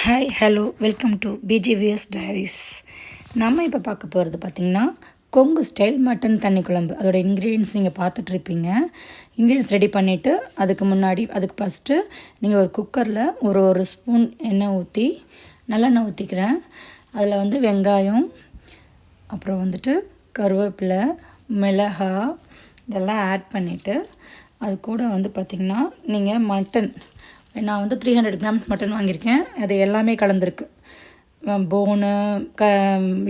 Hi hello welcome to PGVS diaries. நம்ம இப்போ பார்க்க போகிறது பார்த்திங்கன்னா கொங்கு ஸ்டைல் மட்டன் தண்ணி குழம்பு. அதோட இன்க்ரீடியன்ஸ் நீங்கள் பார்த்துட்ருப்பீங்க. இன்க்ரீடியன்ஸ் ரெடி பண்ணிவிட்டு அதுக்கு ஃபஸ்ட்டு நீங்கள் ஒரு குக்கரில் ஒரு ஸ்பூன் எண்ணெய் ஊற்றி நல்லெண்ணெய் ஊற்றிக்கிறேன். அதில் வந்து வெங்காயம், அப்புறம் வந்துட்டு கருவேப்பிலை, மிளகா இதெல்லாம் ஆட் பண்ணிவிட்டு அது கூட வந்து பார்த்திங்கன்னா நீங்கள் மட்டன், நான் வந்து 300 கிராம்ஸ் மட்டன் வாங்கியிருக்கேன். அது எல்லாமே கலந்துருக்கு. போனு,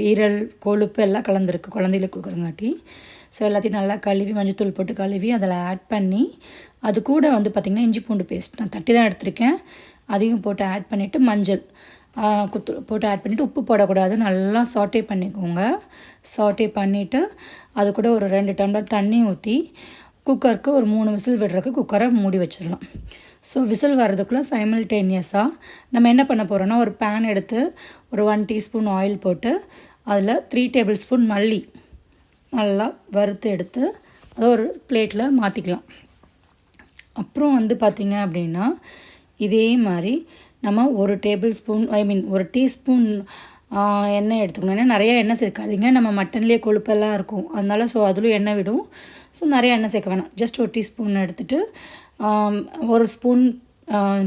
ஈரல், கொழுப்பு எல்லாம் கலந்துருக்கு குழந்தைகளுக்கு கொடுக்குறங்காட்டி. ஸோ எல்லாத்தையும் நல்லா கழுவி மஞ்சத்தூள் போட்டு கழுவி அதில் ஆட் பண்ணி அது கூட வந்து பார்த்திங்கன்னா இஞ்சி பூண்டு பேஸ்ட் நான் தட்டி தான் எடுத்திருக்கேன். அதையும் போட்டு ஆட் பண்ணிவிட்டு மஞ்சள் போட்டு ஆட் பண்ணிவிட்டு உப்பு போடக்கூடாது, நல்லா சாட்டே பண்ணிக்கோங்க. சாட்டே பண்ணிவிட்டு அது கூட ஒரு 2 டம்ளர் தண்ணி ஊற்றி குக்கருக்கு ஒரு 3 விசில் விடுறதுக்கு குக்கரை மூடி வச்சிடலாம். ஸோ விசில் வர்றதுக்குள்ளே சைமல்டேனியஸாக நம்ம என்ன பண்ண போகிறோன்னா, ஒரு பேன் எடுத்து ஒரு 1 டீஸ்பூன் ஆயில் போட்டு அதில் 3 டேபிள் ஸ்பூன் மல்லி நல்லா வறுத்து எடுத்து அதை ஒரு பிளேட்டில் மாற்றிக்கலாம். அப்புறம் வந்து பார்த்திங்க அப்படின்னா இதே மாதிரி நம்ம ஒரு டீஸ்பூன் எண்ணெய் எடுத்துக்கணும். ஏன்னா நிறையா எண்ணெய் சேர்க்காதீங்க, நம்ம மட்டன்லேயே கொழுப்பெல்லாம் இருக்கும் அதனால். ஸோ அதிலும் எண்ணெய் விடும். ஸோ நிறையா எண்ணெய் சேர்க்க வேணாம். ஜஸ்ட் ஒரு டீஸ்பூன் எடுத்துகிட்டு ஒரு ஸ்பூன்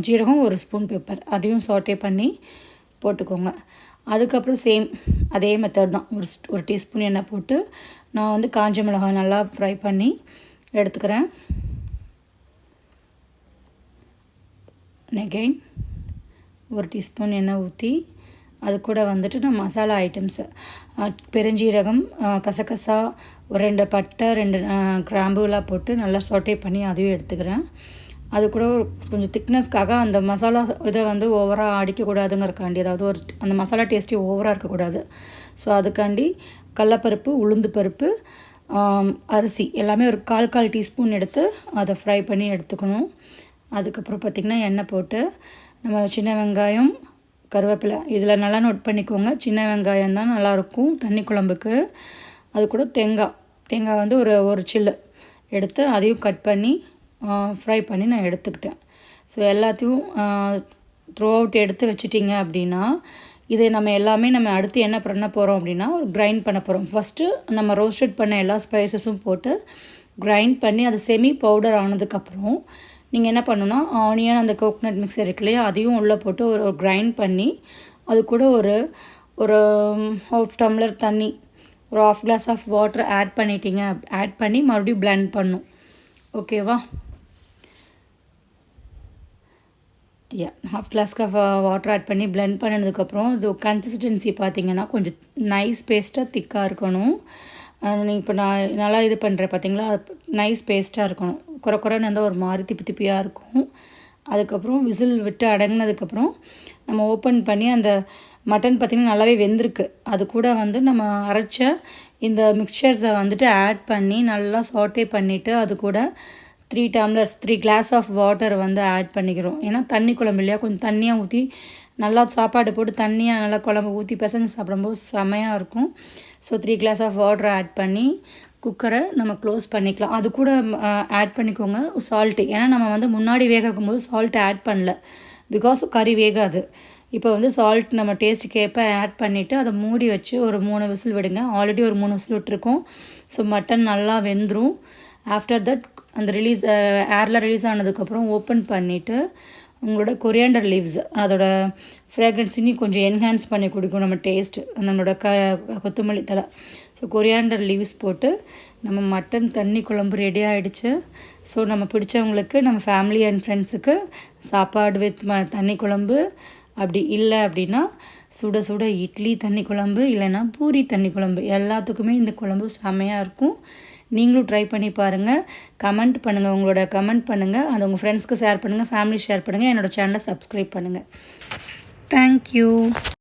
ஜீரகம், ஒரு ஸ்பூன் பெப்பர் அதையும் சாட்டே பண்ணி போட்டுக்கோங்க. அதுக்கப்புறம் சேம் அதே மெத்தட் தான். ஒரு டீஸ்பூன் எண்ணெய் போட்டு நான் வந்து காஞ்ச மிளகாய் நல்லா ஃப்ரை பண்ணி எடுத்துக்கிறேன். அகைன் ஒரு டீஸ்பூன் எண்ணெய் ஊற்றி அது கூட வந்துட்டு நான் மசாலா ஐட்டம்ஸு பெருஞ்சீரகம், கசகசா, ஒரு 2 பட்டை, 2 கிராம்புலாம் போட்டு நல்லா சாட்டே பண்ணி அதையும் எடுத்துக்கிறேன். அது கூட கொஞ்சம் திக்னஸ்க்காக அந்த மசாலா இதை வந்து ஓவராக அடிக்கக்கூடாதுங்கிறக்காண்டி, அதாவது அந்த மசாலா டேஸ்ட்டே ஓவராக இருக்கக்கூடாது. ஸோ அதுக்காண்டி கடலப்பருப்பு, உளுந்து பருப்பு, அரிசி எல்லாமே ஒரு 1/4 டீஸ்பூன் எடுத்து அதை ஃப்ரை பண்ணி எடுத்துக்கணும். அதுக்கப்புறம் பார்த்திங்கன்னா எண்ணெய் போட்டு நம்ம சின்ன வெங்காயம், கருவேப்பிலை இதில் நல்லா நோட் பண்ணிக்கோங்க. சின்ன வெங்காயம் தான் நல்லாயிருக்கும் தண்ணி குழம்புக்கு. அது கூட தேங்காய் வந்து ஒரு சில்லு எடுத்து அதையும் கட் பண்ணி ஃப்ரை பண்ணி நான் எடுத்துக்கிட்டேன். ஸோ எல்லாத்தையும் த்ரூ அவுட் எடுத்து வச்சிட்டிங்க அப்படின்னா இதை நம்ம அடுத்து என்ன பண்ண போகிறோம் அப்படின்னா ஒரு கிரைண்ட் பண்ண போகிறோம். ஃபஸ்ட்டு நம்ம ரோஸ்டட் பண்ண எல்லா ஸ்பைசஸும் போட்டு கிரைண்ட் பண்ணி அது செமி பவுடர் ஆனதுக்கப்புறம் நீங்கள் என்ன பண்ணணுன்னா, ஆனியன், அந்த கோகனட் மிக்சர் இருக்கு இல்லையா, அதையும் உள்ளே போட்டு ஒரு கிரைண்ட் பண்ணி அது கூட ஒரு 1/2 டம்ளர் தண்ணி, ஒரு 1/2 கிளாஸ் ஆஃப் வாட்டர் ஆட் பண்ணி மறுபடியும் பிளெண்ட் பண்ணும். ஓகேவா? 1/2 கிளாஸ்க்கு வாட்டர் ஆட் பண்ணி பிளெண்ட் பண்ணதுக்கப்புறம் இது கன்சிஸ்டன்சி பார்த்திங்கன்னா கொஞ்சம் நைஸ் பேஸ்ட்டாக திக்காக இருக்கணும். இப்போ நான் நல்லா இது பண்ணுறேன் பார்த்திங்களா, நைஸ் பேஸ்ட்டாக இருக்கணும். குறைன்னு இருந்தால் ஒரு மாதிரி திப்பியாக இருக்கும். அதுக்கப்புறம் விசில் விட்டு அடங்கினதுக்கப்புறம் நம்ம ஓப்பன் பண்ணி அந்த மட்டன் பார்த்திங்கன்னா நல்லாவே வெந்திருக்கு. அது கூட வந்து நம்ம அரைச்ச இந்த மிக்சர்ஸை வந்துட்டு ஆட் பண்ணி நல்லா சாட்டே பண்ணிவிட்டு அது கூட 3 கிளாஸ் ஆஃப் வாட்டர் வந்து ஆட் பண்ணிக்கிறோம். ஏன்னா தண்ணி குழம்பு இல்லையா, கொஞ்சம் தண்ணியாக ஊற்றி நல்லா சாப்பாடு போட்டு தண்ணியாக நல்லா குழம்பு ஊற்றி பிசைஞ்சு சாப்பிடும்போது செமையாக இருக்கும். So 3 glass of water add பண்ணி குக்கரை நம்ம க்ளோஸ் பண்ணிக்கலாம். அது கூட ஆட் பண்ணிக்கோங்க சால்ட்டு. ஏன்னா நம்ம வந்து முன்னாடி வேக வைக்கும்போது சால்ட் ஆட் பண்ணல, பிகாஸ் கறி வேகாது. இப்போ வந்து சால்ட் நம்ம டேஸ்ட்டுக்கு ஏற்ப ஆட் பண்ணிவிட்டு அதை மூடி வச்சு ஒரு 3 விசில் விடுங்க. ஆல்ரெடி ஒரு 3 விசில் விட்டுருக்கோம். ஸோ மட்டன் நல்லா வெந்துடும். ஆஃப்டர் தட் அந்த ஏரில் ரிலீஸ் ஆனதுக்கப்புறம் ஓப்பன் பண்ணிவிட்டு உங்களோட கொரியாண்டர் லீவ்ஸ், அதோட ஃப்ராக்ரன்ஸ் இன்னும் கொஞ்சம் என்ஹான்ஸ் பண்ணி கொடுக்கும் நம்ம டேஸ்ட்டு, நம்மளோட கொத்தமல்லி தழை. ஸோ கொரியாண்டர் லீவ்ஸ் போட்டு நம்ம மட்டன் தண்ணி குழம்பு ரெடி ஆகிடுச்சு. ஸோ நம்ம பிடிச்சவங்களுக்கு, நம்ம ஃபேமிலி அண்ட் ஃப்ரெண்ட்ஸுக்கு சாப்பாடு வித் தண்ணி குழம்பு, அப்படி இல்லை அப்படின்னா சுட சுட இட்லி தண்ணி குழம்பு, இல்லைன்னா பூரி தண்ணி குழம்பு, எல்லாத்துக்குமே இந்த குழம்பு செமையாக இருக்கும். நீங்களும் ட்ரை பண்ணி பாருங்கள். கமெண்ட் பண்ணுங்கள். அது உங்கள் ஃப்ரெண்ட்ஸ்க்கு ஷேர் பண்ணுங்கள், ஃபேமிலி ஷேர் பண்ணுங்கள். என்னோடய சேனலை சப்ஸ்கிரைப் பண்ணுங்கள். தேங்க்யூ.